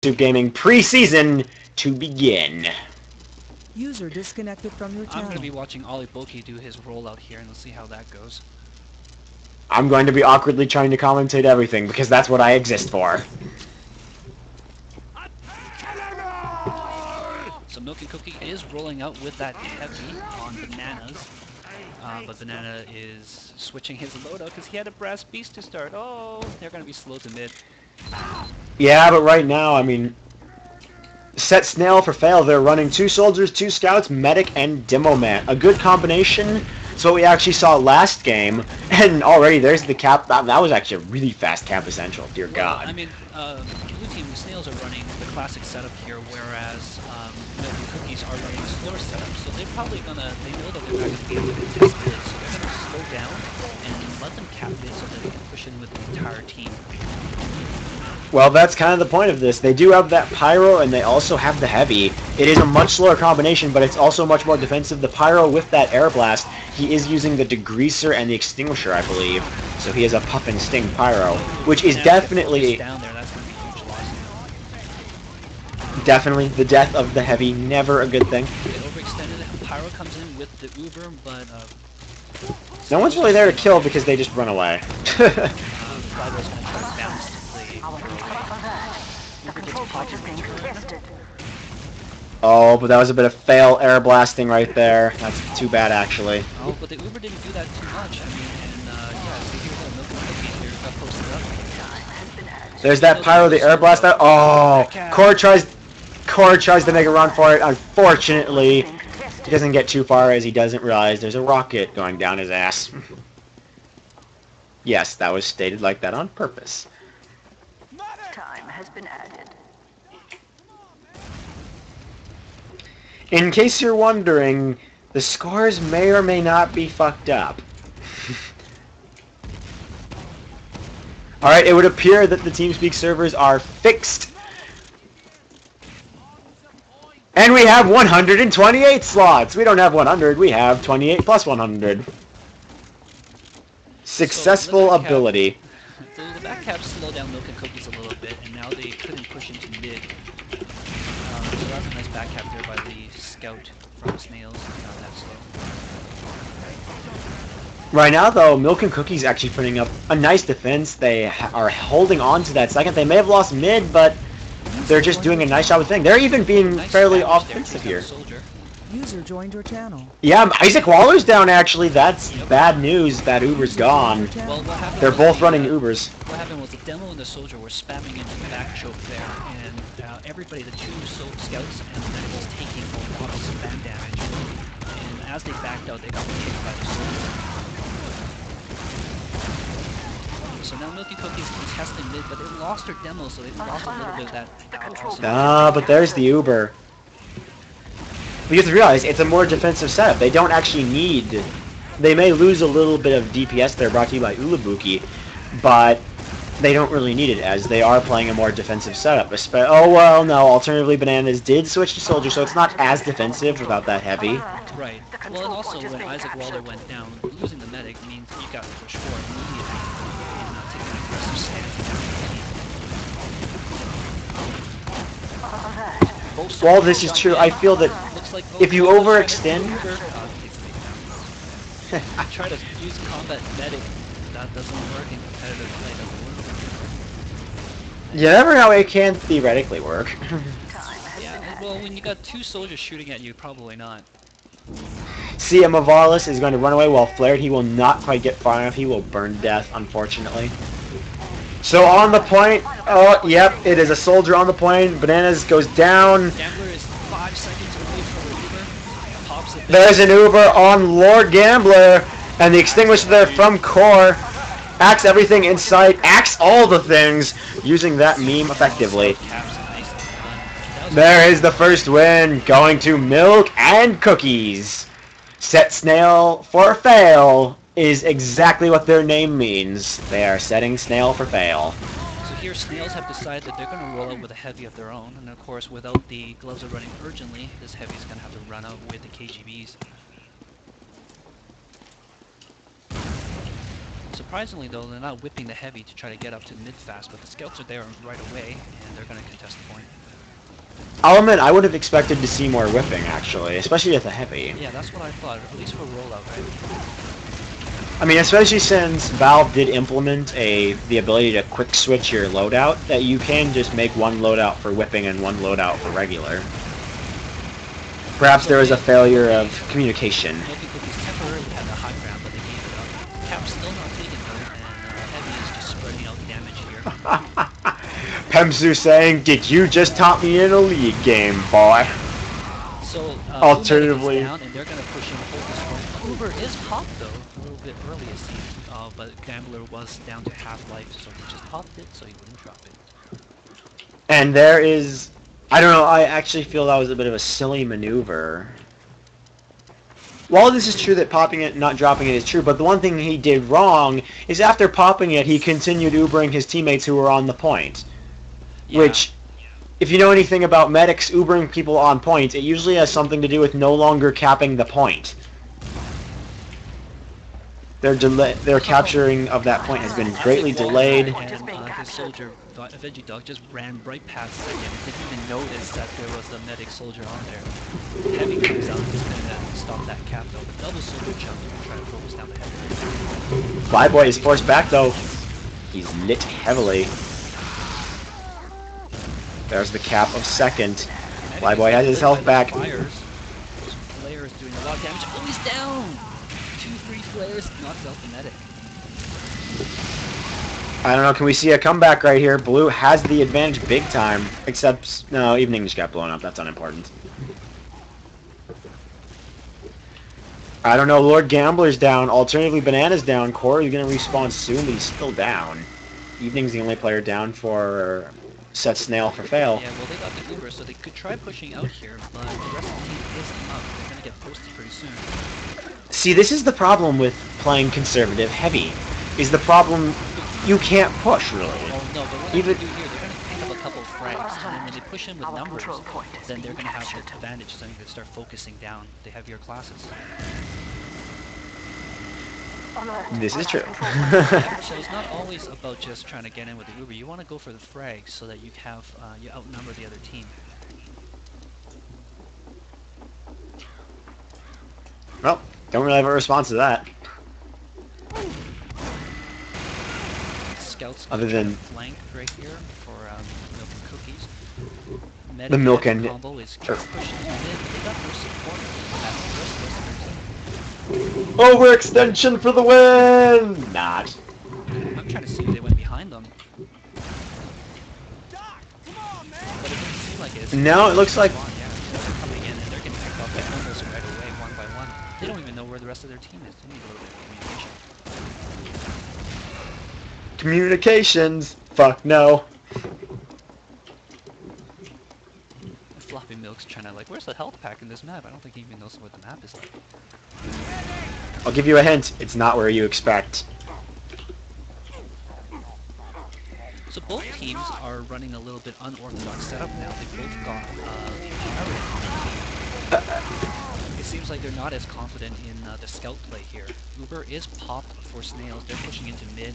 Gaming preseason to begin. User disconnected from your channel. I'm going to be watching Ollie Boki do his rollout here, and let's see how that goes. I'm going to be awkwardly trying to commentate everything because that's what I exist for. So Milk and Cookie is rolling out with that heavy on Bananas. But Banana is switching his loadout because he had a Brass Beast to start. Oh, they're going to be slow to mid. Yeah, but right now, I mean, Set Snail for fail. They're running 2 soldiers, 2 scouts, medic, and demo man. A good combination. It's what we actually saw last game. And already there's the cap. That was actually a really fast cap essential, dear God. I mean, blue team Snails are running the classic setup here, whereas Milk and Cookies are running a slower setup. So they're probably they know that they're not going to be able to contest mid, so they're going to slow down and let them cap mid so that they can push in with the entire team. Well, that's kind of the point of this. They do have that Pyro, and they also have the Heavy. It is a much slower combination, but it's also much more defensive. The Pyro with that Air Blast, he is using the Degreaser and the Extinguisher, I believe. So he has a Puff and Sting Pyro, which is definitely... down there, that's going to be a huge loss. Definitely the death of the Heavy, never a good thing. They overextended. Pyro comes in with the Uber, but... no one's really there to kill because they just run away. Pyro's going to try to bounce to play. Oh, but that was a bit of fail air blasting right there. That's too bad, actually. Oh, but the Uber didn't do that too much. I mean, and yeah, so here's a Milk and Cookie here got posted up. There's that Pyro, the air blast out. Oh, Core tries to make a run for it. Unfortunately, he doesn't get too far as he doesn't realize there's a rocket going down his ass. Yes, that was stated like that on purpose. Time has been added. In case you're wondering, the scores may or may not be fucked up. Alright, it would appear that the TeamSpeak servers are fixed. And we have 128 slots! We don't have 100, we have 28 plus 100. Successful ability. So the back cap slowed down Milk and Cookies a little bit, and now they couldn't push into mid. So that's a nice back cap there by the scout from Snails. Not that slow. Right now, though, Milk and Cookies actually putting up a nice defense. They are holding on to that second. They may have lost mid, but they're just doing a nice job of thing. They're even being fairly offensive here. User joined your channel. Yeah, Isaac Waller's down, actually. That's bad news. That Uber's gone. Well, they're both running Ubers. What happened was the demo and the soldier were spamming into the back choke there, and everybody, the 2 scouts and the medic was taking a lot of spam damage. And as they backed out, they got kicked by the soldier. So now Milk and Cookies contesting mid, but they lost their demo, so they lost a little bit of that. Ah, but there's the Uber. We have to realize it's a more defensive setup. They don't actually need... They may lose a little bit of DPS there, brought to you by Ulabuki, but they don't really need it as they are playing a more defensive setup. Oh, well, no. Alternatively, Bananas did switch to Soldier, so it's not as defensive without that heavy. Right. Well, and also when Isaac Waller went down, losing the medic means you got to push forward immediately and take an aggressive stance against the team. While this is true, I feel that like if you overextend... try to use combat medic, that doesn't work in competitive play, doesn't work. You never know, it can theoretically work. Yeah, well, when you got 2 soldiers shooting at you, probably not. See, Mavalis is going to run away while flared. He will not quite get far enough. He will burn to death, unfortunately. So on the point, oh, yep, it is a soldier on the point. Bananas goes down. Gambler is 5 seconds away from the Uber. Pops it. There's an Uber on Lord Gambler, and the extinguisher there from Core. Axe everything in sight, axe all the things, using that meme effectively. There is the first win, going to Milk and Cookies. Set Snail for fail is exactly what their name means. They are setting Snail for fail. So here Snails have decided that they're going to roll out with a heavy of their own, and of course without the gloves of running urgently, this heavy is going to have to run out with the KGBs. So Surprisingly though, they're not whipping the heavy to try to get up to mid fast, but the scouts are there right away, and they're going to contest the point. I'll admit, I would have expected to see more whipping, actually, especially at the heavy. Yeah, that's what I thought, at least for rollout, right? I mean, especially since Valve did implement the ability to quick switch your loadout, that you can just make one loadout for whipping and one loadout for regular. Perhaps there was a failure of communication. Milky Cookies temporarily had the high ground, but they gave it up. Cap's still not taken though, and Heavy is just spreading out damage here. Pemsu saying, "Did you just top me in a league game, boy?" So, alternatively, down, and they're going to push in hold this one. Uber is popped though, a little bit early it seems, but Gambler was down to half life, so he just popped it, so he wouldn't drop it. And there is, I don't know, I actually feel that was a bit of a silly maneuver. While this is true that popping it and not dropping it is true, but the one thing he did wrong is after popping it, he continued Ubering his teammates who were on the point. Yeah. Which, if you know anything about medics Ubering people on point, it usually has something to do with no longer capping the point. Their capturing of that point has been greatly delayed. And his soldier, Veggie Dog, just ran right past second and didn't even notice that there was a medic soldier on there. Heavy comes out and is going to stop that cap though. The double soldier jump and try to focus down the heavy. Flyboy is forced back though. He's lit heavily. There's the cap of second. Flyboy has his health back. Flare is doing a lot of damage. Oh, he's down! 2-3 flares knocks out the medic. I don't know, can we see a comeback right here? Blue has the advantage big time. Except, no, Evening just got blown up. That's unimportant. I don't know, Lord Gambler's down. Alternatively, Banana's down. Corey's going to respawn soon, but he's still down. Evening's the only player down for Set Snail for fail. Yeah, well, they got the Uber, so they could try pushing out here, but the rest of the team isn't up. They're going to get posted pretty soon. See, this is the problem with playing conservative heavy. Is the problem you can't push, really. Well, no, but what they're going to do here, they're going to pick up a couple of frags, and then when they push in with numbers, then they're going to have the advantage, so they're going to start focusing down the heavier classes. This is true. So it's not always about just trying to get in with the Uber. You want to go for the frags so that you have you outnumber the other team. Well, don't really have a response to that. Scouts other than flank right here for Milk and Cookies. The Milk and combo is pushing in. They got no support at first. Oh, overextension for the win! Not. I'm trying to see if they went behind them. But it doesn't seem like it. No, it looks like... Yeah, they're coming in and they're getting picked off by almost right away, one by one. They don't even know where the rest of their team is. They need a little bit of communication. Communications? Fuck no. Floppy Milk's trying to where's the health pack in this map? I don't think he even knows what the map is like. I'll give you a hint. It's not where you expect. So both teams are running a little bit unorthodox setup now. They both got it seems like they're not as confident in the scout play here. Uber is popped for Snails. They're pushing into mid.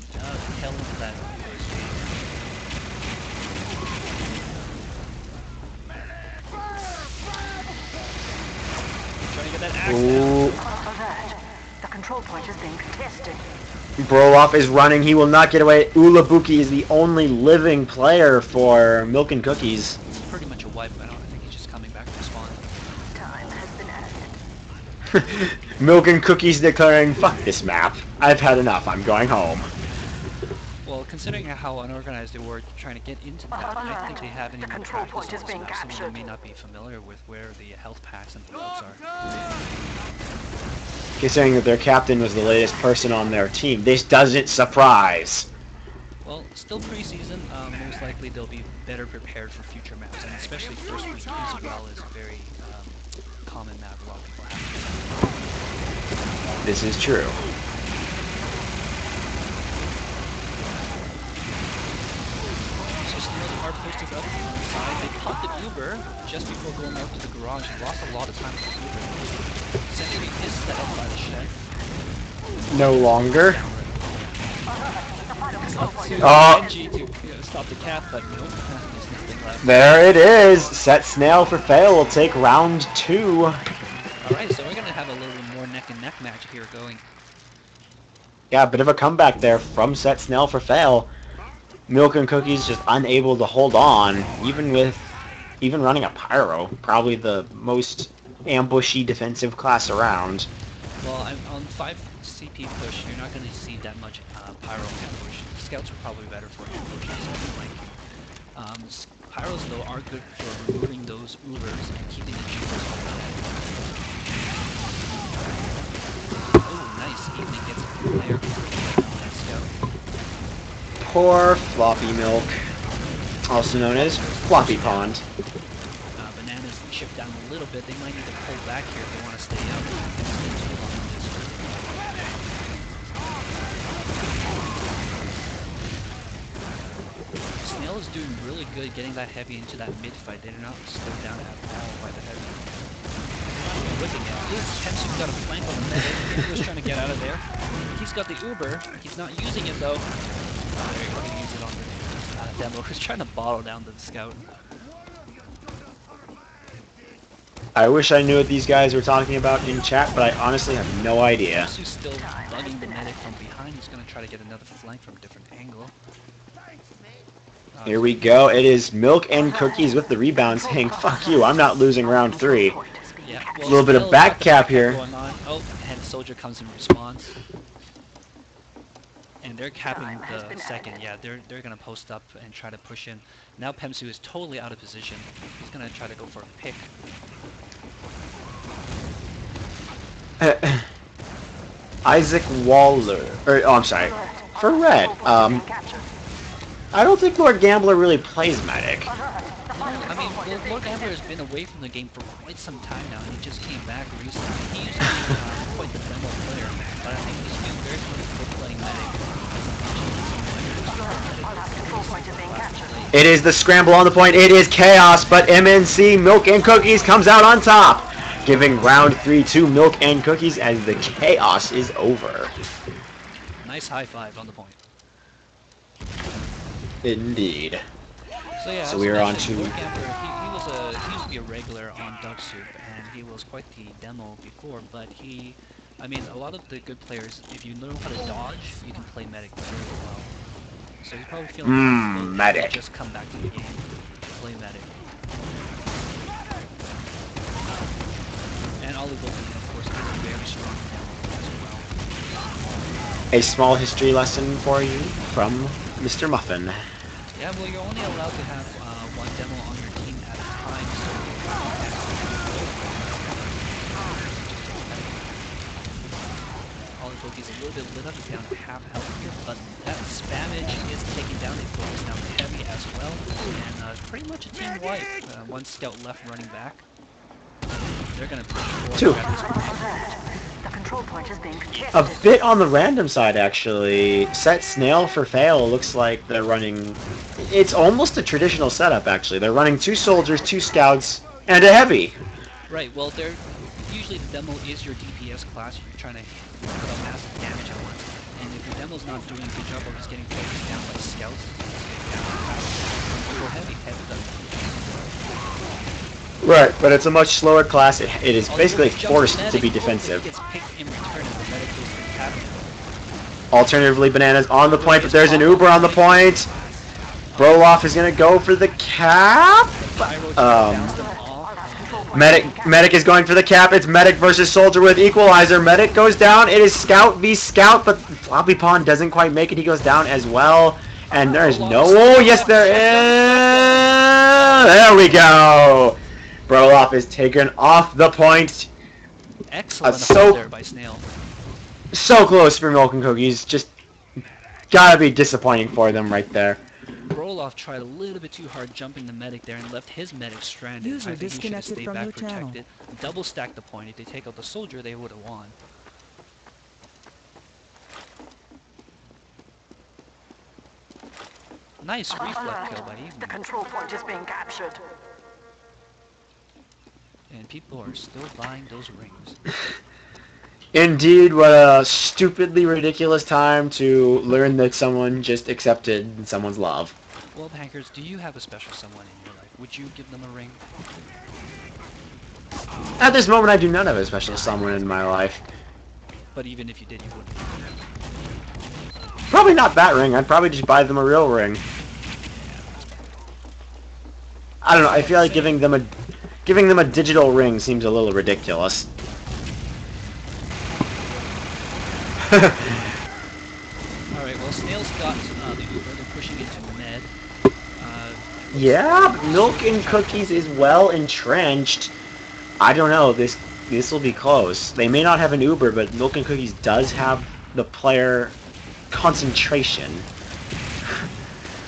Hell into that Uber is trying to get that axe. The control point is being contested. Broloff is running. He will not get away. Ulabuki is the only living player for Milk and Cookies. It's pretty much a wipe. I think he's just coming back to spawn. Time has been added. Milk and Cookies declaring, "Fuck this map. I've had enough. I'm going home." Well, considering how unorganized they were trying to get into the map, I don't think they have any more practice on this map. Some of them may not be familiar with where the health packs and the routes are. Considering that their captain was the latest person on their team, this doesn't surprise. Well, still preseason. Most likely they'll be better prepared for future maps, and especially first week as well is a very common map a lot of people have. This is true. So Snails are posted up on the side. They popped the Uber just before going out to the garage. They lost a lot of time with the Uber. Sentry is set up by the shed. No longer. Up to Oh. NG to stop the cap, but nope, there's nothing left. There it is. Set Snail for fail will take round 2. Alright, so we're gonna have a little bit more neck and neck match here going. Yeah, a bit of a comeback there from Set Snail for fail. Milk and Cookies just unable to hold on, even running a Pyro, probably the most ambushy defensive class around. Well, on 5 CP push, you're not going to see that much Pyro ambush. Scouts are probably better for ambushes, Pyros, though, are good for removing those Ubers and keeping the Jeepers off. Oh, nice. Evening gets a player on that Scout. Poor Floppy Milk, also known as Floppy Pond. Bananas chip down a little bit. They might need to pull back here if they want to stay up. Stay too long on this one. Snail is doing really good getting that heavy into that mid fight. They're not slowed down at all by the heavy. Looking at this, Hensu's got a flank on the medic. He was trying to get out of there. He's got the Uber. He's not using it though. Oh, there you go. He used it on the demo. He's trying to bottle down the Scout. I wish I knew what these guys were talking about in chat, but I honestly have no idea. Hensu's still bugging the medic from behind. He's going to try to get another flank from a different angle. Here we go. It is Milk and Cookies with the rebound saying, fuck you, I'm not losing round 3. Yeah, A little bit of back cap here. Going on. Oh, and Soldier comes in response. And they're capping the second. Yeah, they're gonna post up and try to push in. Now Pemsu is totally out of position. He's gonna try to go for a pick. Isaac Waller, I'm sorry, for red. I don't think Lord Gambler really plays medic. I mean, Lord Gambler has been away from the game for quite some time now, and he just came back recently. He used to be quite the demo player, but I think he's been very comfortable playing medic. It is the scramble on the point. It is chaos, but MnC, Milk and Cookies comes out on top, giving round 3 to Milk and Cookies as the chaos is over. Nice high five on the point. Indeed. So yeah, so we are on to. Lord Gambler, he used to be a regular on Duck Soup, and he was quite the demo before. But I mean, a lot of the good players, if you know how to dodge, you can play medic very well. So he's probably feeling medic. To just come back to the game, play medic. And Ollie Bolton, of course, is a very strong demo as well. A small history lesson for you from Mr. Muffin. Yeah, well, you're only allowed to have one demo on your team at a time, so Ollie Bogey's a little bit lit up, he's down to half health here, but that spammage is taking down, they focus down the heavy as well, and pretty much a team wipe. One scout left running back. They're gonna push forward. 2. The control point is being contested. A bit on the random side, actually. Set Snail for fail looks like they're running. It's almost a traditional setup, actually. They're running 2 soldiers, 2 scouts, and a heavy. Right. Well, they're usually the demo is your DPS class. You're trying to put out massive damage at once, and if your demo's not doing a good job of just getting focused down by scouts, go heavy, Right, but it's a much slower class. It is basically forced to be defensive. Alternatively, Bananas on the point, but there's an Uber on the point. Broloff is going to go for the cap. Medic is going for the cap. It's Medic versus Soldier with Equalizer. Medic goes down. It is Scout v Scout, but Floppy Pond doesn't quite make it. He goes down as well. And there's no... Oh, yes, there is! There we go! Broloff is taken off the point. Excellent hold there by Snail. So close for Milk and Cookies. Just gotta be disappointing for them right there. Broloff tried a little bit too hard jumping the medic there and left his medic stranded. User I think he should have disconnected stayed from back your channel. protected. Double stack the point. If they take out the soldier, they would have won. Nice reflect kill by Evening. The control point is being captured. And people are still buying those rings. Indeed, what a stupidly ridiculous time to learn that someone just accepted someone's love. Well, Hankers, do you have a special someone in your life? Would you give them a ring? At this moment, I do not have a special someone in my life. But even if you did, you wouldn't. Probably not that ring. I'd probably just buy them a real ring. I don't know. I feel like giving them a digital ring seems a little ridiculous. Alright, well, Snails got the Uber. They're pushing into Med. Yeah, Milk and Cookies is well entrenched. I don't know. This will be close. They may not have an Uber, but Milk and Cookies does have the player concentration.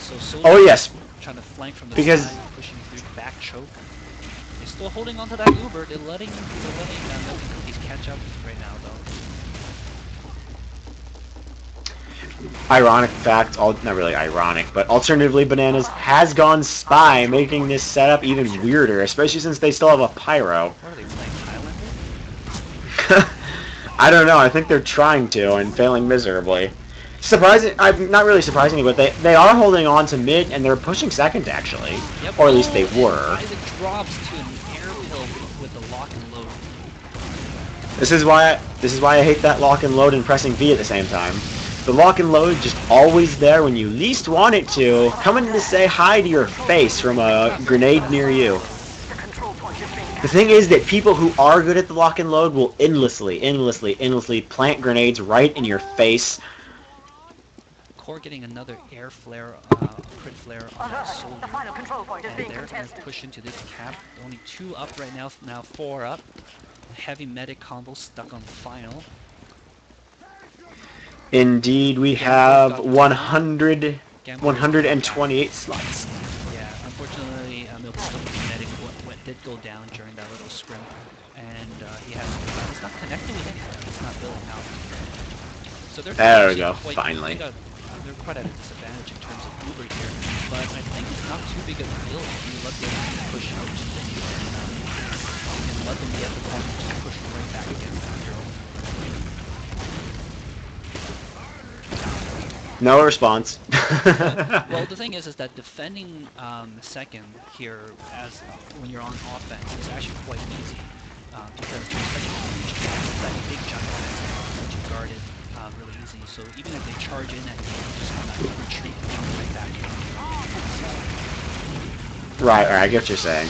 So oh yes, trying to flank from the because side, pushing through back choke. They're still holding on to that Uber. They're letting Milk and Cookies catch up right now, though. ironic fact, not really ironic, but alternatively, Bananas has gone spy, making this setup even weirder, especially since they still have a pyro. What are they playing, Highlander? I don't know. I think they're trying to and failing miserably. Not really surprisingly, but they are holding on to mid and they're pushing second actually, Yep. or at least they were. Isaac drops to an air pill with the lock and load. This is why I hate that lock and load and pressing V at the same time. The lock and load just always there when you least want it to, coming to say hi to your face from a grenade near you. The thing is that people who are good at the lock and load will endlessly plant grenades right in your face. Core getting another air flare, crit flare on that soldier. And they're going to push into this cap. Only 2 up right now 4 up. Heavy medic combo stuck on final. Indeed, we have 128 slots. Yeah, unfortunately, Milk medic did go down during that little scrim, and he's not connecting with anyone. He's not building out. So there we go. Finally, they're quite at a disadvantage in terms of Uber here, but I think it's not too big of a deal if you let them push out to the and let them get the ball and just push right back against that hero. no response. Well, the thing is that defending second here, as when you're on offense, is actually quite easy because there's such a huge chance that big chunk of that you guarded really easy. So even if they charge in at you, you just want to retreat and jump right back in. Right, I get what you're saying.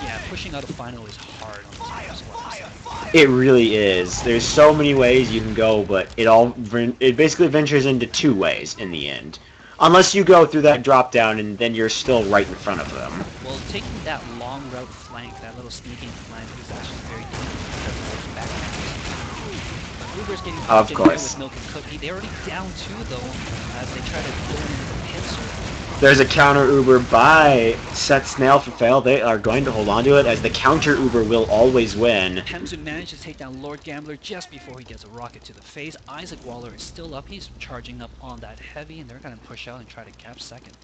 Yeah, pushing out a final is hard on this map. It really is. There's so many ways you can go, but it basically ventures into 2 ways in the end. Unless you go through that drop down and then you're still right in front of them. Well, taking that long route flank, that little sneaking flank, is actually very dangerous because of those backhands. Uber's getting of course with Milk and Cookie. They're already down 2 though, as they try to go into the pincer. There's a counter Uber by Set Snail for fail. They are going to hold on to it as the counter Uber will always win. Hemzu managed to take down Lord Gambler just before he gets a rocket to the face. Isaac Waller is still up. He's charging up on that heavy, and they're going to push out and try to cap second.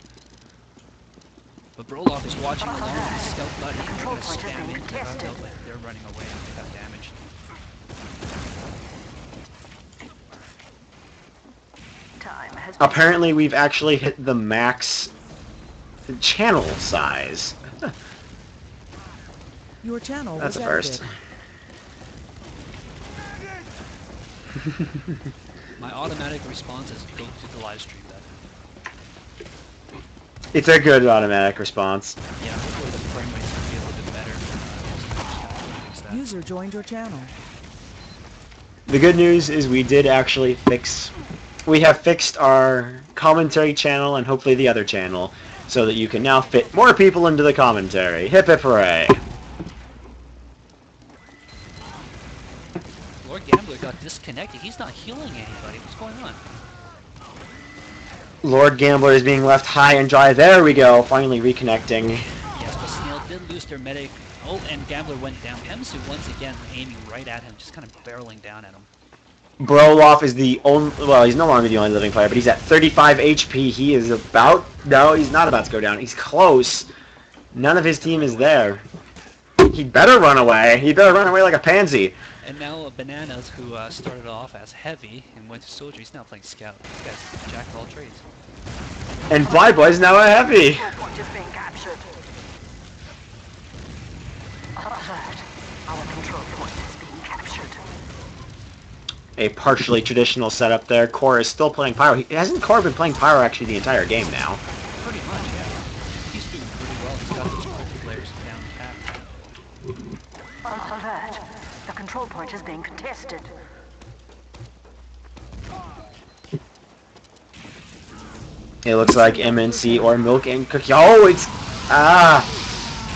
But Broloff is watching along with his scout buddy. They're going to spam into that, but they're running away and they got damaged. Apparently we've actually hit the max channel size. Your channel That's was a first. My automatic response is go to the live stream then. It's a good automatic response. Yeah, hopefully the frame rate's going to be a little bit better. User joined your channel. The good news is we did actually we have fixed our commentary channel and hopefully the other channel so that you can now fit more people into the commentary. Hip hip hooray! Lord Gambler got disconnected. He's not healing anybody. What's going on? Lord Gambler is being left high and dry. There we go, finally reconnecting. Yes, but Snail did lose their medic. Oh, and Gambler went down. MnC once again aiming right at him, just kind of barreling down at him. Broloff is the only, well, he's no longer the only living player, but he's at 35 HP. He is about, no, he's not about to go down. He's close. None of his team is there. He'd better run away. He'd better run away like a pansy. And now Bananas, who started off as heavy and went to soldier, he's now playing scout. This guy's jack of all trades. And Flyboy's now a heavy. Control point is being captured. Alert. Our control point is being captured. A partially traditional setup there. Core is still playing Pyro. Hasn't Core been playing Pyro actually the entire game now? Pretty much, yeah. He's doing pretty well. He's got those quick players down pat. Alert. The control point is being contested. It looks like MnC or Milk and Cookie. Oh, it's...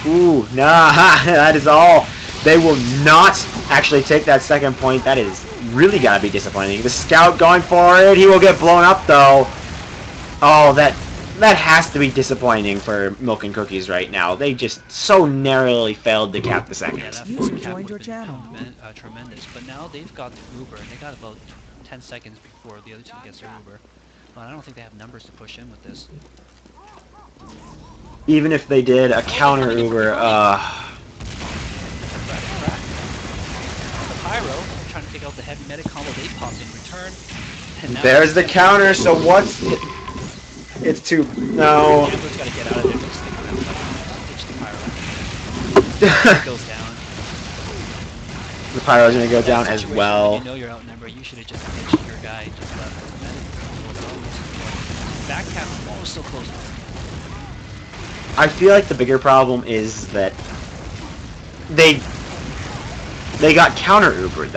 Ooh, nah, that is all. They will not actually take that second point. That is really gotta be disappointing. The Scout going for it. He will get blown up, though. Oh, that has to be disappointing for Milk and Cookies right now. They just so narrowly failed to cap the second. Yeah, that User first cap joined your would have channel. been tremendous. But now they've got the Uber, and they got about 10 seconds before the other team gets their Uber. But I don't think they have numbers to push in with this. Even if they did a counter Uber, The Pyro, trying to take out the heavy medic combo, they popped in return. And now there's the counter, so what's... It's too... No. Gambler's got to get out of there, just stick around, ditch the Pyro. It goes down. The Pyro's gonna go down as Situation, well. when you know you're outnumbered, you should have just ditched your guy, just left the medic. Back cap, oh, so close. I feel like the bigger problem is that they got counter Ubered.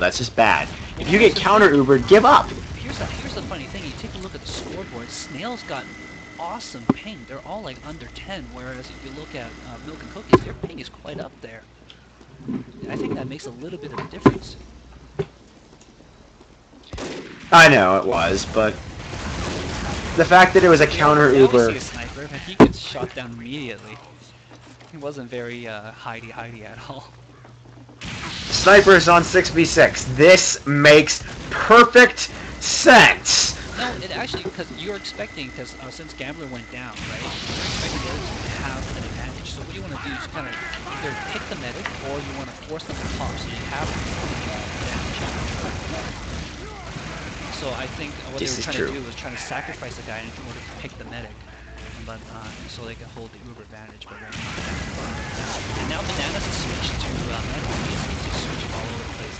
That's just bad. If you get counter Ubered, give up. Here's the funny thing. You take a look at the scoreboard. Snails got awesome ping. They're all like under 10. Whereas if you look at Milk and Cookies, their ping is quite up there. And I think that makes a little bit of a difference. I know it was, but the fact that it was a counter Uber. A sniper, but he gets shot down immediately. He wasn't very hidey at all. Snipers on 6v6. This makes perfect sense. No, it actually, because you're expecting, since Gambler went down, right, you're expecting the other team to have an advantage. So what you want to do is kind of either pick the medic, or you want to force them to pop, so you have advantage. So I think what they were trying to do was trying to sacrifice a guy in order to pick the medic, but so they can hold the Uber advantage. But right now, and now Bananas has switched to medic. He's just switching all over the place.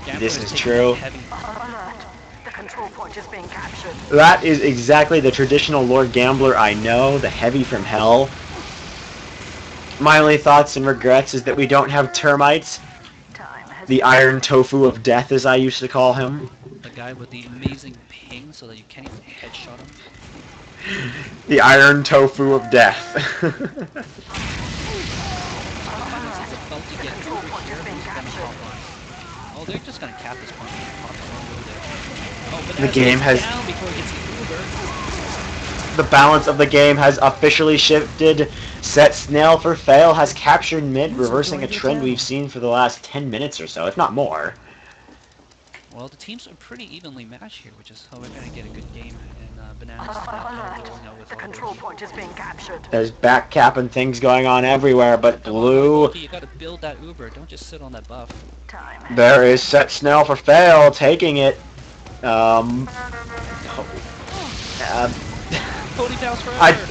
Gambler This is true. Heavy. Alert. The control point is being captured. That is exactly the traditional Lord Gambler I know, the heavy from hell. My only thoughts and regrets is that we don't have termites. The iron tofu of death, as I used to call him. The guy with the amazing ping so that you can't even headshot him. The iron tofu of death. Oh, they're just gonna cap this point. Oh, the game has... down before he gets the Uber. The balance of the game has officially shifted. Set Snail for fail has captured mid, reversing a trend we've seen for the last 10 minutes or so, if not more. Well, the teams are pretty evenly matched here, which is how we're going to get a good game. And Bananas The control point is being captured. There's back cap and things going on everywhere, but blue... You got to build that Uber. Don't just sit on that buff. There is Set Snail for fail, taking it. Pony Pals forever.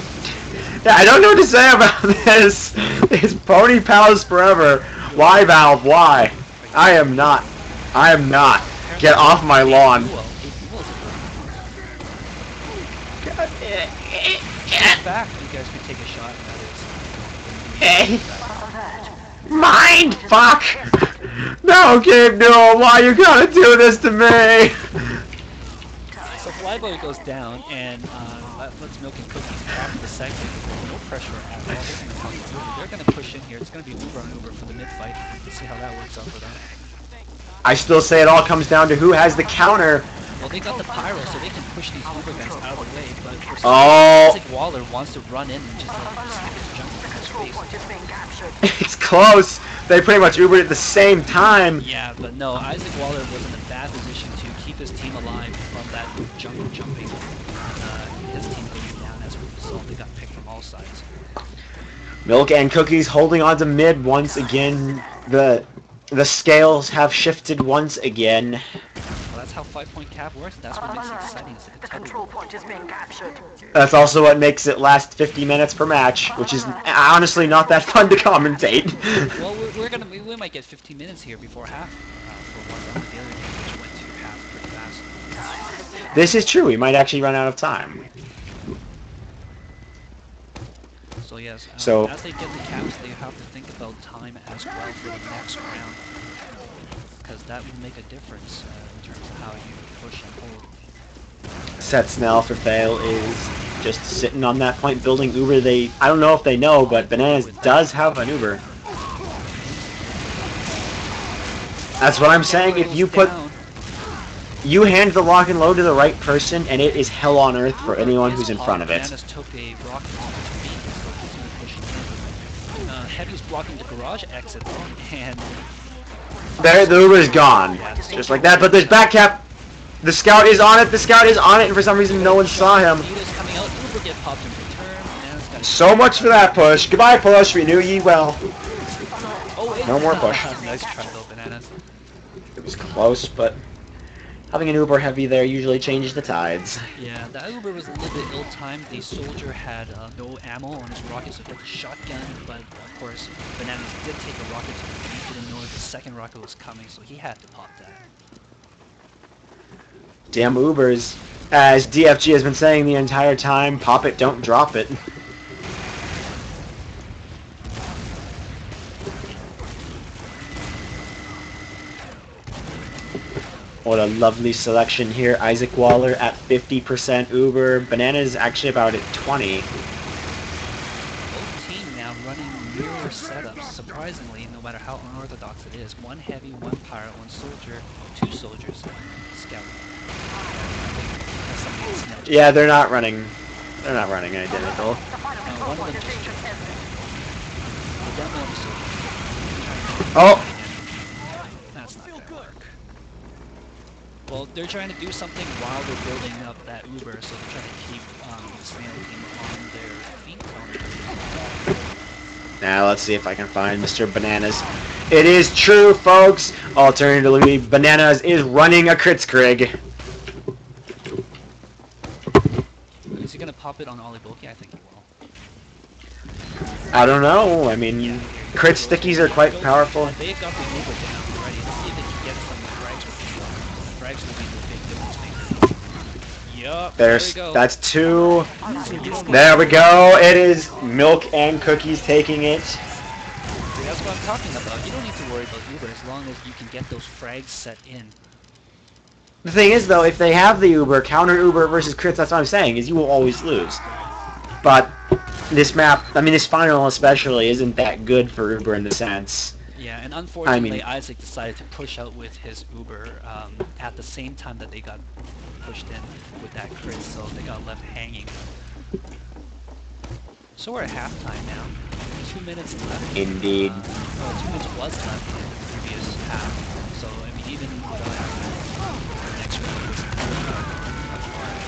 I don't know what to say about this. It's Pony Pals forever. Why, Valve? Why? I am not. Get off my lawn. Get back. You guys can take a shot. Mind fuck! No, Gabe Newell, why you gotta do this to me? So Flyboy goes down, and let's Milk and Cookies after the second. No pressure at all. They're going to push in here. It's going to be Uber on Uber for the mid-fight. Let's see how that works out for them. I still say it all comes down to who has the counter. Well, they got the Pyro, so they can push these Uber guys out of the way, but for some reason, Waller wants to run in and just stick his jump in his face. It's close. They pretty much Ubered at the same time. Yeah, but no, Isaac Waller was in a bad position to keep his team alive from that jungle jumping. And his team going down as a result. They got picked from all sides. Milk and Cookies holding on to mid once again. The scales have shifted once again. Well, that's how 5-point cap works. That's what makes it exciting. Is The control point is being captured. That's also what makes it last 50 minutes per match, which is honestly not that fun to commentate. Well, we might get 15 minutes here before half for one round. The other game which went to half pretty fast. This is true. We might actually run out of time. So yes, So as they get the caps, they have to think about time as well for the next round, because that will make a difference in terms of how you push and hold. Set Snail for fail is just sitting on that point building Uber. I don't know if they know, but Bananas does have an Uber. That's what I'm saying. If you hand the lock and load to the right person, and it is hell on earth for anyone who's in front of it. Bananas took a rocket on his feet, so he's going to push him in. Heavy's blocking the garage exit, and There, the Uber is gone. Just like that, but there's back cap. The scout is on it, and for some reason no one saw him. coming out. Uber get popped in return. So much for that push. Goodbye, push. We knew ye well. Oh, No more push. Nice try though, Bananas. It was close, but having an Uber heavy there usually changes the tides. Yeah, the Uber was a little bit ill-timed. The soldier had no ammo on his rocket, so he got the shotgun, but of course, Bananas did take a rocket to the feet, didn't know the second rocket was coming, so he had to pop that. Damn Ubers. As DFG has been saying the entire time, pop it, don't drop it. What a lovely selection here. Isaac Waller at 50% Uber. Bananas actually about at 20. Both team now running mirror setups, surprisingly, no matter how unorthodox it is. One heavy, one pirate, one soldier, two soldiers, scout. Yeah, they're not running identical. One of them just the demo of the soldier. Oh! That's not gonna work. Well, they're trying to do something while they're building up that Uber, so they're trying to keep the Snail team on their feet. Now let's see if I can find Mr. Bananas. It is true, folks! Alternatively, Bananas is running a Kritzkrieg. Is he gonna pop it on Ollie Bulky? I think he will. I don't know. I mean, crit stickies are quite powerful. They've got the Uber down already. Let's see if they can get some frags with them. Frags will be the big difference maker. Yup, there we go. That's two. There we go. It is Milk and Cookies taking it. See, that's what I'm talking about. You don't need to worry about Uber as long as you can get those frags set in. The thing is, though, if they have the Uber, counter Uber versus crits, that's what I'm saying, is you will always lose. But this map, I mean, this final especially, isn't that good for Uber in the sense. Yeah, and unfortunately, Isaac decided to push out with his Uber at the same time that they got pushed in with that crit, so they got left hanging. So we're at halftime now. 2 minutes left. Indeed. Well, 2 minutes was left in the previous half. So, I mean, even without halftime, the next round was much harder.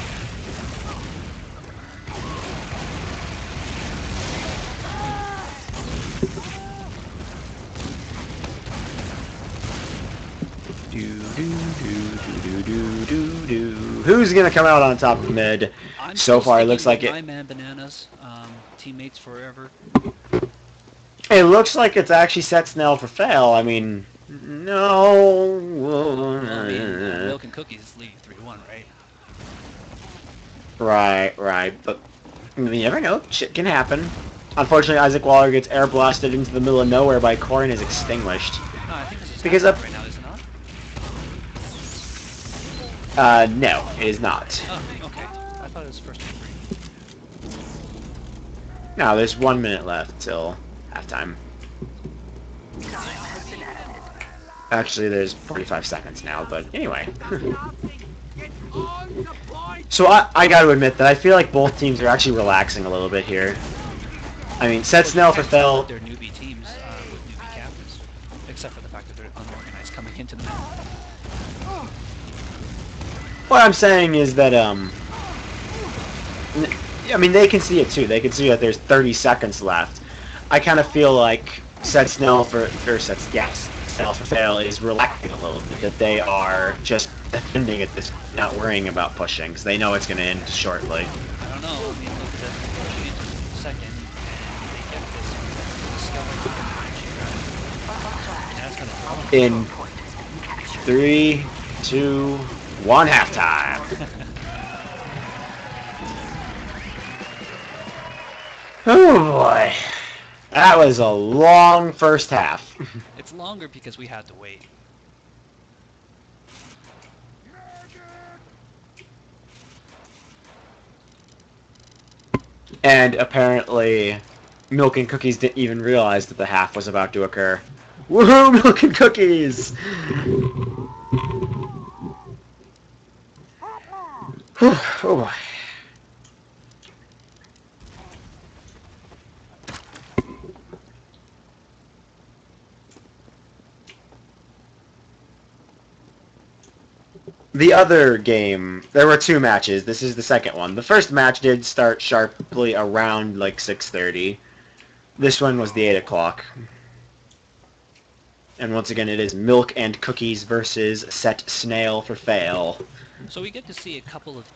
Who's gonna come out on top of mid? So far, it looks like it. My man, Bananas, teammates forever. It looks like it's actually Set Snail for fail. I mean, no. Well, I mean, Milk and Cookies leading 3-1, right? Right. But you never know. Shit can happen. Unfortunately, Isaac Waller gets air blasted into the middle of nowhere by Corey and is extinguished. No, I think this is Because right now, is it not? No, it is not. Oh, okay. I thought it was first to 3. No, there's 1 minute left till halftime. Actually, there's 45 seconds now, but anyway. So I gotta admit that I feel like both teams are actually relaxing a little bit here. I mean, Set Snail for fail. They're newbie teams with newbie captains, except for the fact that they're unorganized coming into the map. What I'm saying is that, I mean, they can see it too. They can see that there's 30 seconds left. I kind of feel like Set Snail for, Snails for Fail is relaxing a little bit, that they are just defending at this, not worrying about pushing, because they know it's going to end shortly. I don't know. I mean, look at that. Pushing into second, and they get this discovery. That's gonna In 3, 2, 1, halftime. Oh boy. That was a long first half. It's longer because we had to wait. And apparently, Milk and Cookies didn't even realize that the half was about to occur. Woohoo, Milk and Cookies! Whew, oh boy. The other game, there were 2 matches. This is the second one. The first match did start sharply around like 6:30. This one was the 8 o'clock. And once again, it is Milk and Cookies versus Set Snail for Fail. So we get to see a couple of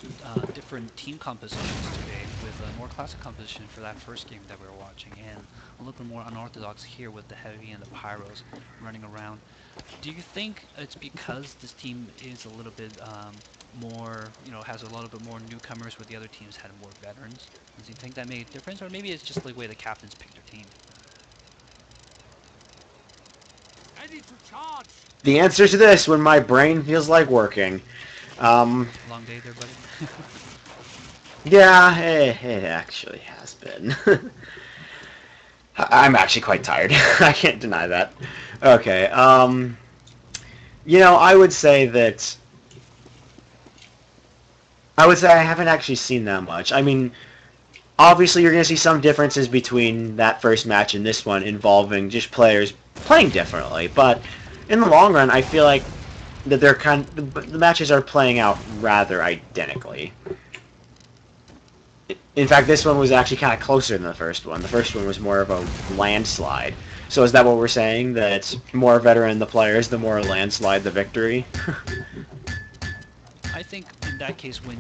different team compositions today, with a more classic composition for that first game that we were watching, and a little bit more unorthodox here with the Heavy and the Pyros running around. Do you think it's because this team is a little bit more, has a little bit more newcomers where the other teams had more veterans? Do you think that made a difference, or maybe it's just the way the captains picked their team? Ready to charge. The answer to this, when my brain feels like working. Long day there, buddy? Yeah, it actually has been. I'm actually quite tired. I can't deny that. Okay, I would say that... I haven't actually seen that much. I mean, obviously you're going to see some differences between that first match and this one involving just players playing differently, but in the long run, I feel like that the matches are playing out rather identically. In fact, this one was actually kind of closer than the first one. The first one was more of a landslide. So is that what we're saying? That it's more veteran the players, the more landslide the victory? I think in that case, when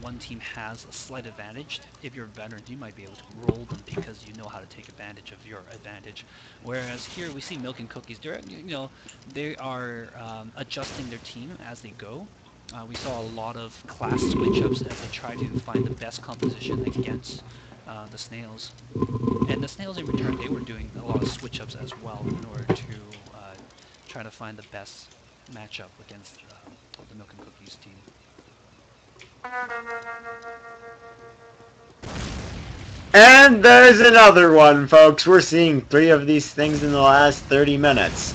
one team has a slight advantage, if you're a veteran, you might be able to roll them because you know how to take advantage of your advantage. Whereas here we see Milk and Cookies, they are adjusting their team as they go. We saw a lot of class switch-ups as they try to find the best composition against the Snails. And the Snails in return, they were doing a lot of switch-ups as well in order to try to find the best matchup against the Milk and Cookies team. And there's another one, folks. We're seeing 3 of these things in the last 30 minutes.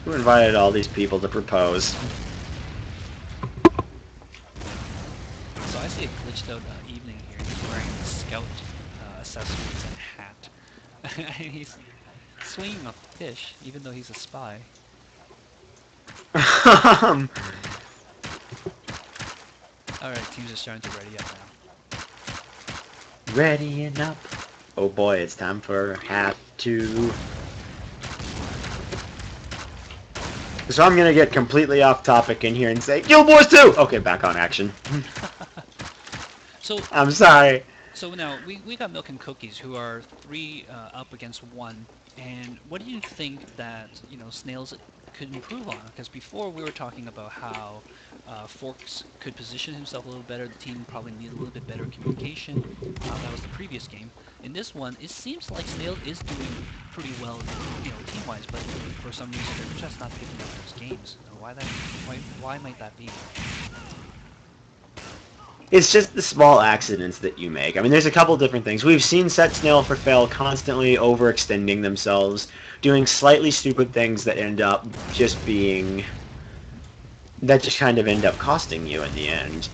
Who invited all these people to propose? So I see a glitched out evening here. He's wearing scout accessories and hat. And he's swinging a fish, even though he's a spy. Alright, teams are starting to ready up now. Readying up. Oh boy, it's time for half 2. So I'm gonna get completely off topic in here and say, Guild Wars 2! Okay, back on action. So I'm sorry. So now, we got Milk and Cookies, who are 3 up against 1, and what do you think that, Snails could improve on? Because before we were talking about how Forks could position himself a little better, the team probably needed a little bit better communication. That was the previous game. In this one, it seems like Snails is doing pretty well, team-wise, but for some reason they're just not picking up those games. Why might that be? It's just the small accidents that you make. I mean, there's a couple different things. We've seen Set Snail for Fail constantly overextending themselves, doing slightly stupid things that end up just being... that just kind of end up costing you in the end.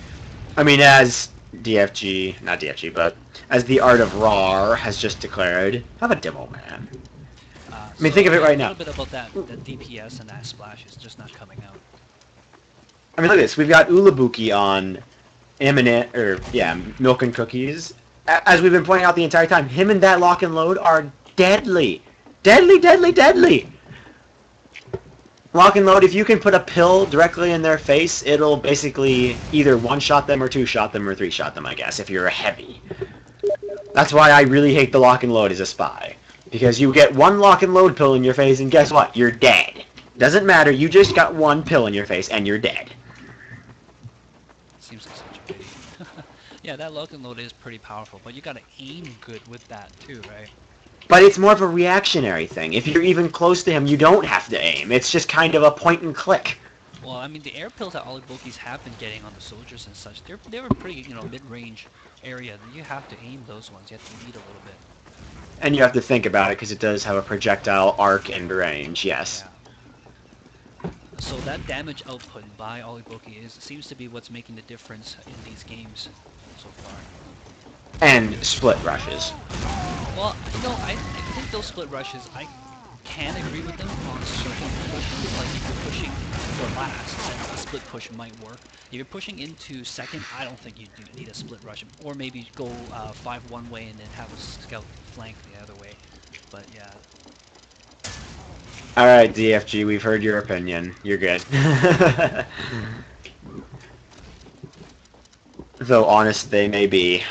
I mean, as DFG, not DFG, but as the Art of RAR has just declared, have a demo, man. I mean, think of it right now. A little bit about that DPS and that splash is just not coming out. I mean, look at this. We've got Ulabuki on Milk and Cookies. As we've been pointing out the entire time, him and that lock and load are deadly. Deadly, deadly, deadly! Lock and load, if you can put a pill directly in their face, it'll basically either one-shot them or two-shot them or three-shot them, I guess, if you're a heavy. That's why I really hate the lock and load as a spy. Because you get one lock and load pill in your face, and guess what? You're dead. Doesn't matter, you just got one pill in your face, and you're dead. Seems like such a pity. Yeah, that lock and load is pretty powerful, but you gotta aim good with that too, right? But it's more of a reactionary thing. If you're even close to him, you don't have to aim. It's just kind of a point and click. Well, I mean, the air pills that Olibokis have been getting on the soldiers and such, they were pretty, you know, mid-range area. You have to aim those ones. You have to lead a little bit. And you have to think about it, because it does have a projectile arc and range, yes. Yeah. So that damage output by Oliboki seems to be what's making the difference in these games so far. And split rushes. Well, you know, I think those split rushes, I can agree with them on certain positions. Like if you're pushing for last, then a split push might work. If you're pushing into second, I don't think you do need a split rush. Or maybe go 5 one way and then have a scout flank the other way. But yeah. Alright, DFG, we've heard your opinion. You're good. Though honest they may be.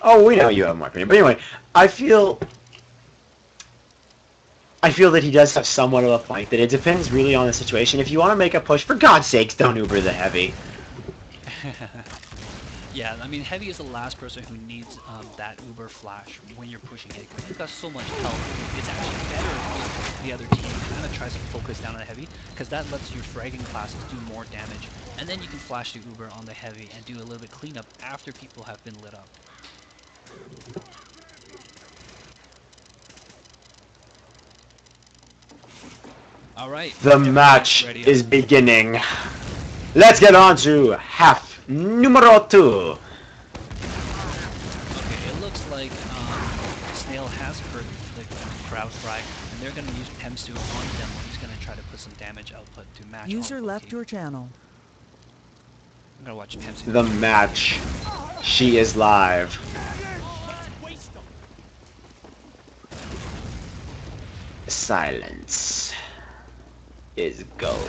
Oh, we know you have my opinion. But anyway, I feel that he does have somewhat of a point, that it depends really on the situation. If you want to make a push, for God's sakes, don't Uber the heavy. Yeah, I mean, heavy is the last person who needs that Uber flash when you're pushing it, because you've got so much health. It's actually better if the other team kind of tries to focus down on heavy, because that lets your fragging classes do more damage, and then you can flash the Uber on the heavy and do a little bit cleanup after people have been lit up. All right. The match is beginning. Let's get on to half numero 2. Okay, it looks like Snail has heard the crowd frag, and they're going to use Pemsu on them when he's going to try to put some damage output to match. User left your channel. I'm going to watch Pemsu. The match. She is live. Silence is golden.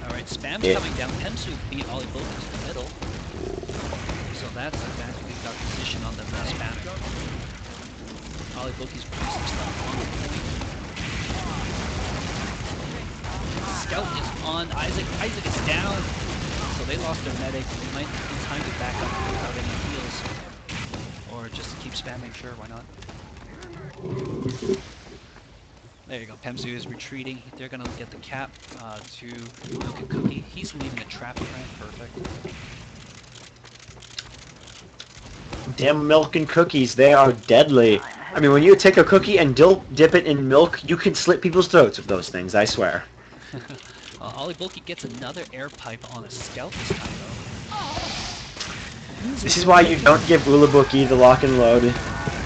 Alright, Spam's coming down. Pemsu beat Olibokis in the middle. So that's advantage. We've got position on the Spam. Olibokis putting some stuff on the point. Scout is on Isaac. Isaac is down. So they lost their medic. It might be time to back up without any heals. Or just keep spamming, sure, why not? There you go, Pemsu is retreating. They're gonna get the cap to Milk and Cookie. He's leaving a trap frame, perfect. Damn Milk and Cookies, they are deadly. I mean, when you take a cookie and dip it in milk, you can slit people's throats with those things, I swear. Oliboki gets another air pipe on a scout this time, though. This is why you don't give Ulabuki the lock and load,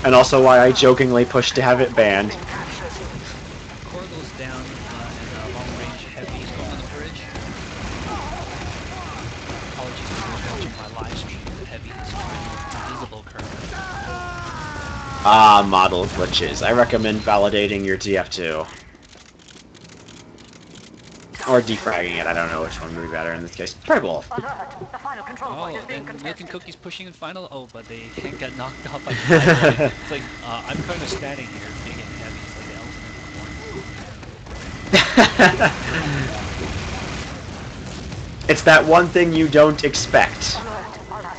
and also why I jokingly push to have it banned. Core goes down, and long range heavy is going on the bridge. Apologies for those watching my live stream. The heavy is invisible currently. Ah, model glitches. I recommend validating your TF2. Or defragging it, I don't know which one would be better in this case. Probably both. The final control point is being and Milk and contested. Cookie's pushing in final. Oh, but they got knocked off by the final. It's like, I'm kind of standing here, big and heavy. It's like the elephant in the corner. It's that one thing you don't expect.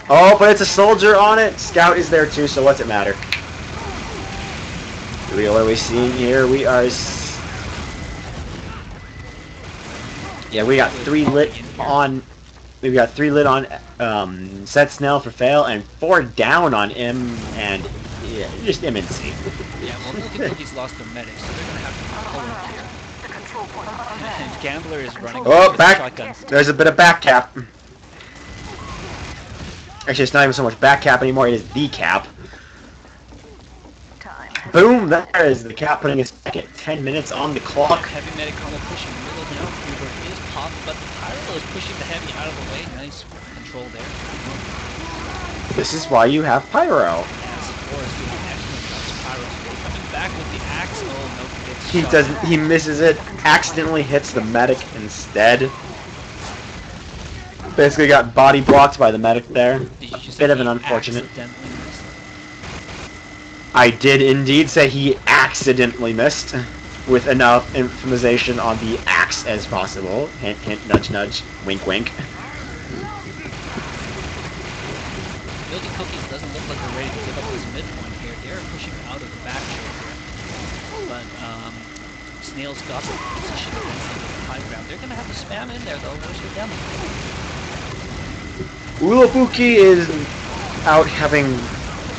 Oh, but it's a soldier on it! Scout is there too, so what's it matter? What are we seeing here? We are... Yeah, we got 3 lit on... We've got 3 lit on Set Snail for fail, and 4 down on M and... Yeah, just MnC. Yeah, well, Milk and Cookie's lost their medic, so they're gonna have to pull it here. The control point is And Gambler is running Oh, with back! shotgun. There's a bit of back cap. Actually, it's not even so much back cap anymore, it is the cap. time. Boom! There is the cap putting a second 10 minutes on the clock. Heavy medic on the pushing middle now. Uber is popped, but the Pyro is pushing the heavy out of the way. Nice control there. This is why you have Pyro. Yes, Forrest doing an excellent job. Pyro's coming back with the axe. Oh, no, gets He shot. doesn't. He misses it. Accidentally hits the medic instead. Basically got body blocked by the medic there. Did you just Bit say of an he unfortunate. accidentally missed? I did indeed say he accidentally missed, with enough information on the axe as possible. Hint, hint, nudge, nudge, wink, wink. Milky Cookies doesn't look like they're ready to give up this midpoint here. They're pushing out of the back shore here. But Snails got the position against them with the high ground. They're going to have to spam in there though. Where's your demo? Ulabuki is out having...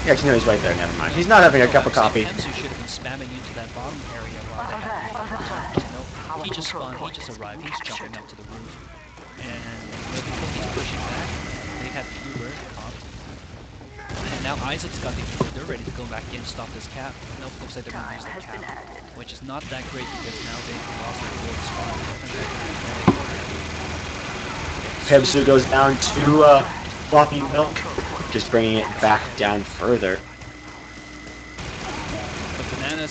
Actually, no, he's right there. Never mind. He's not having a cup of coffee. MnC should have been spamming into that bottom area while they had nope. He just spawned. He just arrived. He's jumping up to the roof. And Milky Cookies pushing back. They had the Uber popped. And now Isaac's got the Uber. They're ready to go back in, stop this cap. Nope, looks like they're going to use the cap. Which is not that great because now they've lost their gold spawn. Pebsu goes down to Floppy Milk, just bringing it back down further.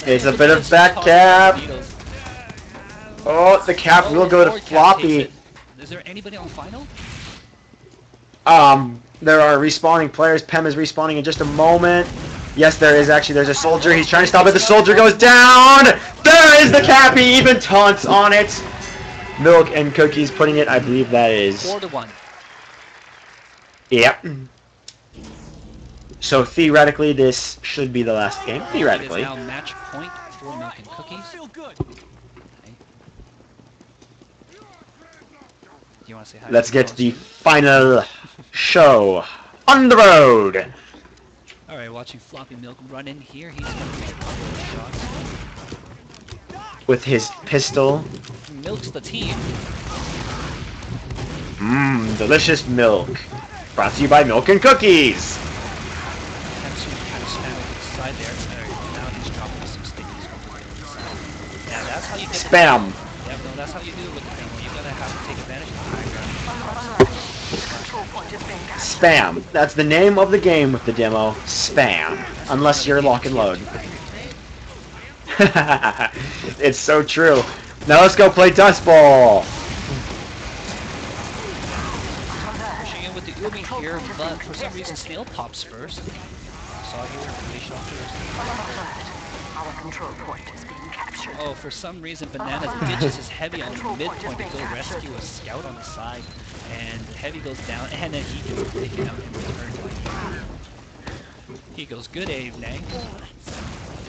It's a bit of back cap. Oh, the cap will go to Floppy. Is there anybody on final? There are respawning players. Pem is respawning in just a moment. Yes, there is actually. There's a soldier. He's trying to stop it. The soldier goes down. There is the cap. He even taunts on it. Milk and Cookies putting it. I believe that is 4-1. Yep. So theoretically, this should be the last game. Theoretically. It is now match point for Milk and Cookies. Feel good. Okay. Do you want to say hi? Let's get to the final show on the road. All right, watching Floppy Milk run in here. He's going to make a couple of shots. With his pistol. Milk's the team. Mmm, delicious milk. Brought to you by Milk and Cookies. Kensu kind of spamming to the side there. Now he's dropping some stickies over to the side. Yeah, that's how you get Spam. Yeah, no, that's how you do it with the demo. You gotta have to take advantage of the high ground. Spam. That's the name of the game with the demo. Spam. Unless you're lock and load. It's so true. Now let's go play Dust Bowl. Pushing in with the Umi here, but for some reason Snail pops first. Saw here, they shot first. Our control point is being captured. Oh, for some reason Bananas ditches his Heavy on the midpoint to go rescue a scout on the side. And Heavy goes down, and then he gets taken out and returned like he goes, good aim, Nang.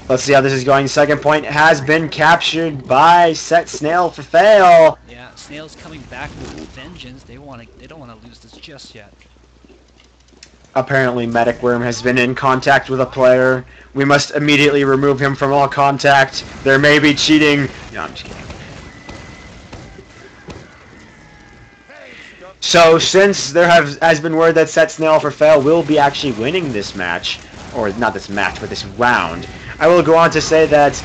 Let's see how this is going. Second point has been captured by Set Snail for fail. Yeah, Snail's coming back with vengeance. They don't want to lose this just yet. Apparently Medic Worm has been in contact with a player. We must immediately remove him from all contact. There may be cheating. No, I'm just kidding. So since there has been word that Set Snail for fail will be actually winning this match, or not this match, but this round, I will go on to say that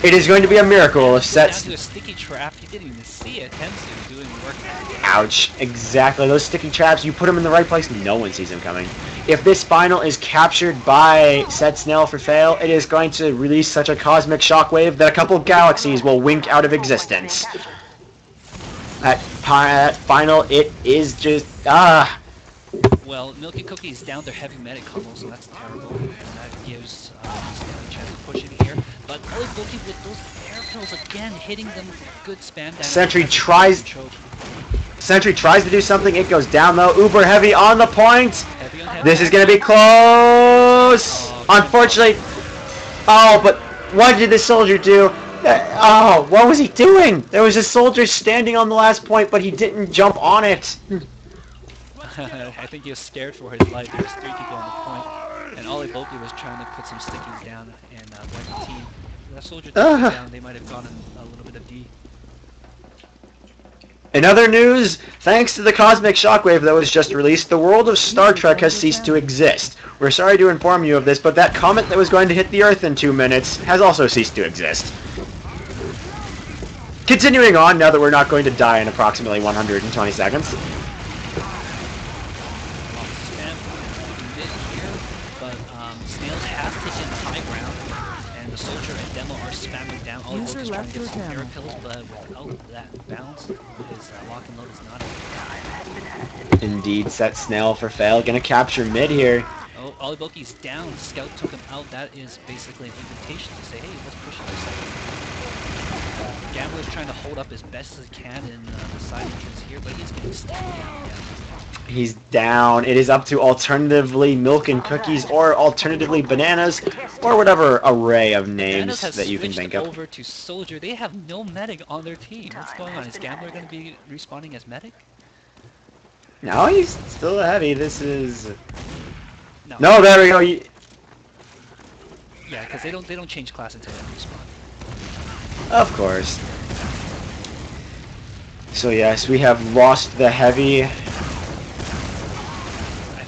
it is going to be a miracle if Down Set... to a sticky trap. You didn't even see it. Kensu doing the work. Ouch. Exactly. Those sticky traps, you put them in the right place, no one sees them coming. If this final is captured by Set Snail for fail, it is going to release such a cosmic shockwave that a couple galaxies will wink out of existence. At final, it is just... Well, Milky Cookie's down their heavy medic combo, so that's terrible. And that gives Snail a chance to push in here. But Milky Cookie with those air pills again, hitting them good spam damage. Sentry tries to do something. It goes down though. Uber heavy on the point. Heavy on heavy. This is going to be close. Unfortunately. Oh, but what did the soldier do? Oh, what was he doing? There was a soldier standing on the last point, but he didn't jump on it. I think he was scared for his life. There was 3 people on the point, and all Boki was trying to put some stickies down and wipe the team. If that soldier took it down, they might have gotten a little bit of D. In other news, thanks to the cosmic shockwave that was just released, the world of Star Trek has ceased to exist. We're sorry to inform you of this, but that comet that was going to hit the Earth in 2 minutes has also ceased to exist. Continuing on, now that we're not going to die in approximately 120 seconds. Snails have taken high ground, and the soldier and demo are spamming down. All User is trying left to get your some channel. miracles, but without that bounce, his lock and load is not. Indeed, set Snail for fail. Gonna capture mid here. Oh, Oliboki's down. Scout took him out. That is basically an invitation to say, hey, let's push it to second. Gambler's trying to hold up as best as he can in the side entrance here, but he's getting stabbed down again. He's down. It is up to alternatively Milk and Cookies or alternatively Bananas or whatever array of names that you can think of. Over to Soldier. They have no medic on their team. What's going on? Is Gambler going to be respawning as medic? No, he's still a heavy. This is... No, there we go. Yeah, because they don't change class until they respawn. Of course. So yes, we have lost the heavy. I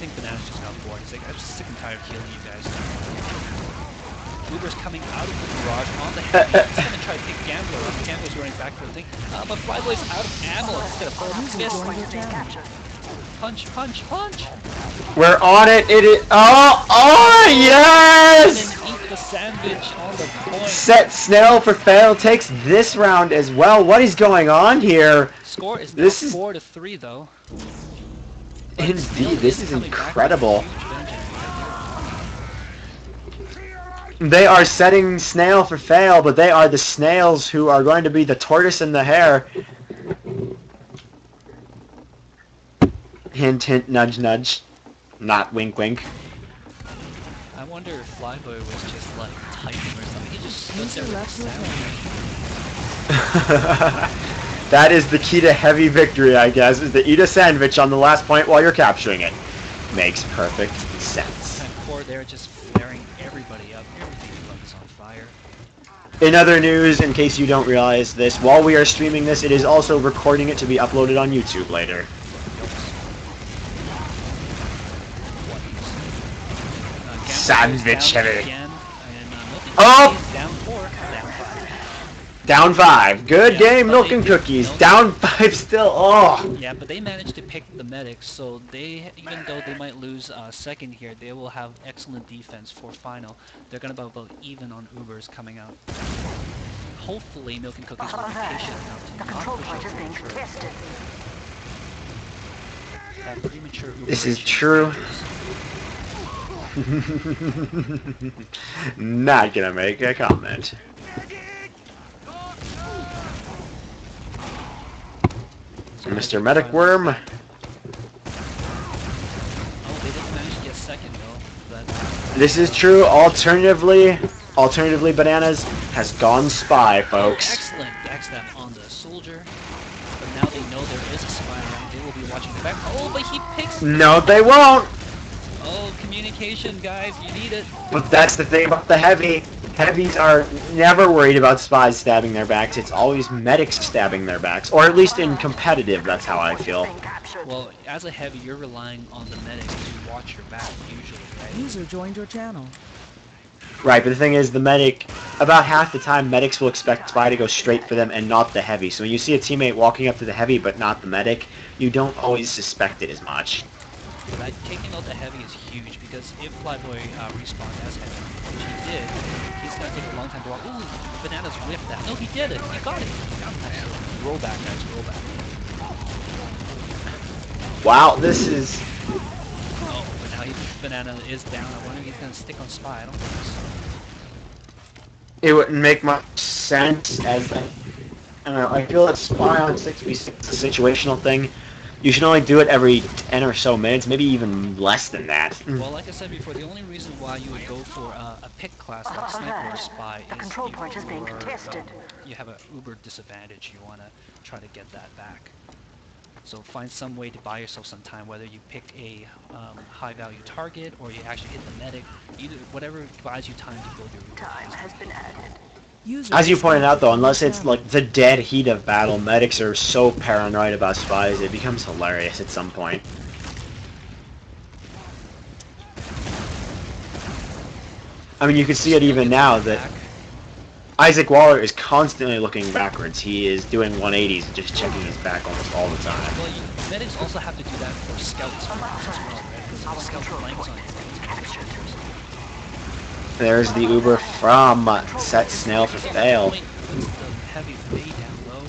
think Banana's just got bored. He's like, I'm just sick and tired of killing you guys. Uber's coming out of the garage on the heavy. He's going to try to pick Gambler up. Gambler's running back for the thing. But Flyboy's out of ammo. Instead of full fist. Punch, punch, punch! We're on it. It is. Oh, yes! And eat the sandwich on the point. Set Snail for fail takes this round as well. What is going on here? Score is now 4-3 though. Indeed, this is incredible. They are setting Snail for fail, but they are the Snails who are going to be the tortoise and the hare. Hint, hint, nudge, nudge. Not wink, wink. I wonder if Flyboy was just like typing or something. He just stood there with a sandwich. That is the key to heavy victory, I guess, is to eat a sandwich on the last point while you're capturing it. Makes perfect sense. And Core there just flaring everybody up. Everything is on fire. In other news, in case you don't realize this, while we are streaming this, it is also recording it to be uploaded on YouTube later. Sandwich heavy. Oh! Down 4, down 5. Down 5. Good game, Milk and Cookies. Down 5 still. Oh! Yeah, but they managed to pick the medics, so they, even though they might lose second here, they will have excellent defense for final. They're going to be about even on Ubers coming out. Hopefully, Milk and Cookies will be patient enough to not push out premature. That premature Uber This is true. Not gonna make a comment. Mr. Medic Worm. Oh, they didn't manage to get second though. But This is true. Alternatively Bananas has gone spy, folks. excellent backstab on the soldier. But now they know there is a spy around. They will be watching the back. Oh, but he picks. No, they won't. Oh, communication, guys, you need it. But that's the thing about the heavy. Heavies are never worried about spies stabbing their backs. It's always medics stabbing their backs. Or at least in competitive, that's how I feel. Well, as a heavy, you're relying on the medics to watch your back, usually, right? User joined your channel. Right, but the thing is, the medic, about half the time, medics will expect spy to go straight for them and not the heavy. So when you see a teammate walking up to the heavy but not the medic, you don't always suspect it as much. But taking out the heavy is huge, because if Flyboy respawns as heavy, which he did, he's going to take a long time to walk. Ooh, Bananas whiffed that. No, he did it. He got it. Roll back, guys. Roll back. Wow, this is... Oh, but now Banana is down. I wonder if he's going to stick on Spy. I don't think so. It wouldn't make much sense as... I don't know, I feel that spy on 6v6 is a situational thing. You should only do it every 10 or so minutes, maybe even less than that. Well, like I said before, the only reason why you would go for a pick class like Sniper or Spy is if you have an Uber disadvantage. You want to try to get that back. So find some way to buy yourself some time, whether you pick a high-value target or you actually hit the medic. Either whatever buys you time to build your Uber. Time has been added. As you pointed out, though, unless it's like the dead heat of battle, medics are so paranoid about spies, it becomes hilarious at some point. I mean, you can see it even now that Isaac Waller is constantly looking backwards. He is doing 180s and just checking his back almost all the time. Well, medics also have to do that for scouts as well, right? Because if a scout blanks on you, There's the Uber from Set Snail for fail. The heavy fade down low.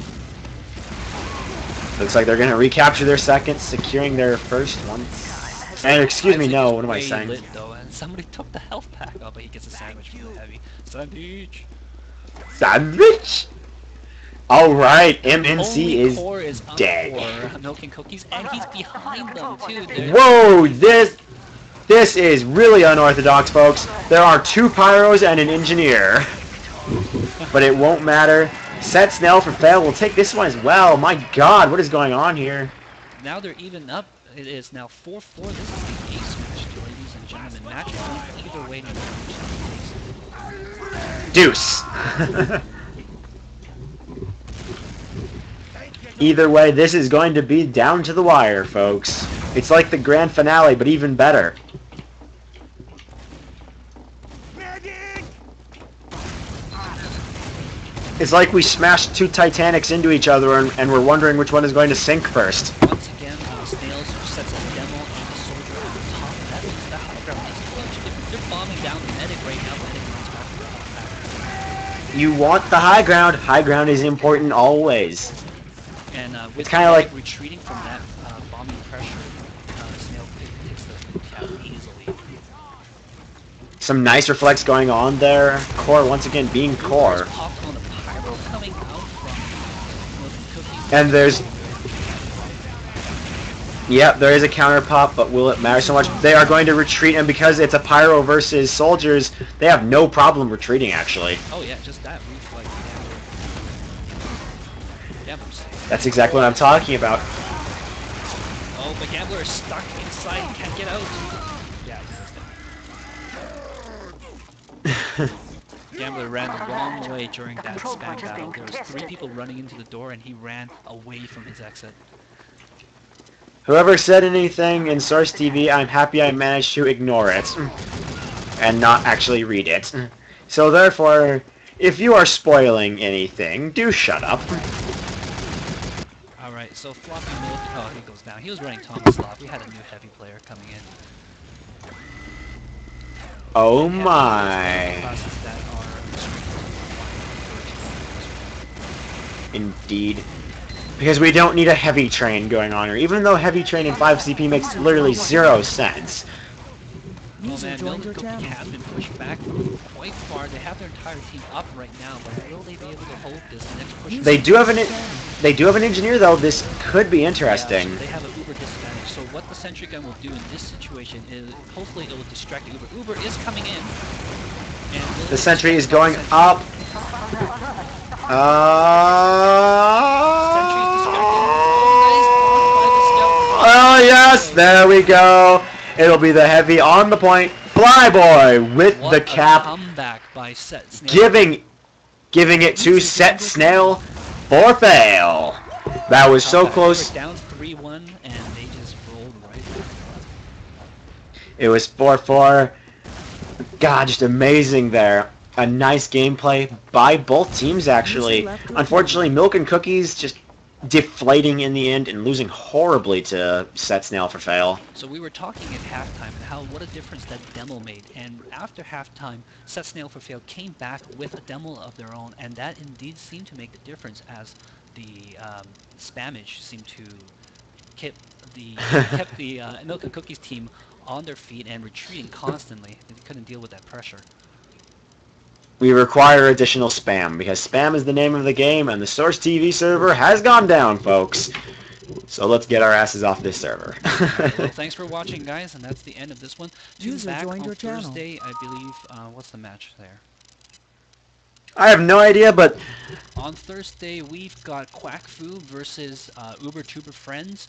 Looks like they're going to recapture their second, securing their first one. And excuse me, no, what am I saying? Lit, though, and somebody took the health pack. Oh, but he gets a sandwich from the heavy. Sandwich! Sandwich! Alright, MnC is core is dead. for Milk and Cookies, and he's behind them, too. Whoa, this is really unorthodox, folks. There are 2 pyros and an engineer. But it won't matter. Set Snail for fail will take this one as well. My god, what is going on here? Now they're even up. It is now 4-4. This is the ace match, ladies and gentlemen. Match point either way. Deuce. Either way, this is going to be down to the wire, folks. It's like the grand finale, but even better. It's like we smashed 2 Titanics into each other and we're wondering which one is going to sink first. Once again, Snails sets a demo on the soldier on the top. That means the high ground is huge. They're bombing down the medic right now. The medic runs back. You want the high ground. High ground is important always. And with kind of like retreating from that bombing pressure, Snail takes the cap easily. Some nice reflex going on there. Core once again being core. Popped on the pyro coming out from Cookies. And there's... Yep, there is a counter pop, but will it matter so much? They are going to retreat, and because it's a pyro versus soldiers, they have no problem retreating, actually. Oh yeah, just that reflex. Gambler's safe. That's exactly what I'm talking about. Oh, but Gambler is stuck inside, he can't get out. Yeah, Gambler ran the wrong way during that spam battle. There was 3 people running into the door, and he ran away from his exit. Whoever said anything in Source TV, I'm happy I managed to ignore it. And not actually read it. So therefore, if you are spoiling anything, do shut up. Alright, so Floppy Milk, oh, he goes down. He was running Thomas Lop. We had a new heavy player coming in. Oh my. Indeed. Because we don't need a heavy train going on here, even though heavy train in 5CP makes literally 0 sense. Oh man, Milk and Cookie have been pushed back quite far. They have their entire team up right now, but will they be able to hold this next push? They do have an engineer though. This could be interesting. Yeah, so they have an Uber disadvantage. So what the sentry gun will do in this situation is hopefully it will distract the Uber. Uber is coming in. And the sentry is going up. Oh yes, there we go. It'll be the heavy on the point. Flyboy with the cap. Comeback by Set Snail. Giving it to Set Snail for fail. That was so close. Down 3-1 and they just rolled right back. It was 4-4. God, just amazing there. A nice gameplay by both teams, actually. Unfortunately, Milk and Cookies just deflating in the end and losing horribly to Set Snail for fail. So we were talking at halftime and what a difference that demo made. And after halftime, Set Snail for fail came back with a demo of their own, and that indeed seemed to make the difference as the spammage seemed to kept the Milk and Cookies team on their feet and retreating constantly. They couldn't deal with that pressure. We require additional spam, because spam is the name of the game, and the Source TV server has gone down, folks. So let's get our asses off this server. Well, thanks for watching, guys, and that's the end of this one. Tune back on Thursday, I believe. What's the match there? I have no idea, but... On Thursday, we've got Quack Fu versus UberTuber Friends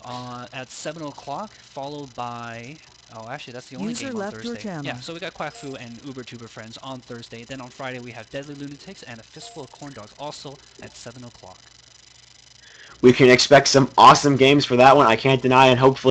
at 7 o'clock, followed by... Oh, actually, that's the only game on Thursday. Yeah, so we got Quack Fu and UberTuber Friends on Thursday. Then on Friday, we have Deadly Lunatics and a Fistful of Corn Dogs, also at 7 o'clock. We can expect some awesome games for that one, I can't deny, and hopefully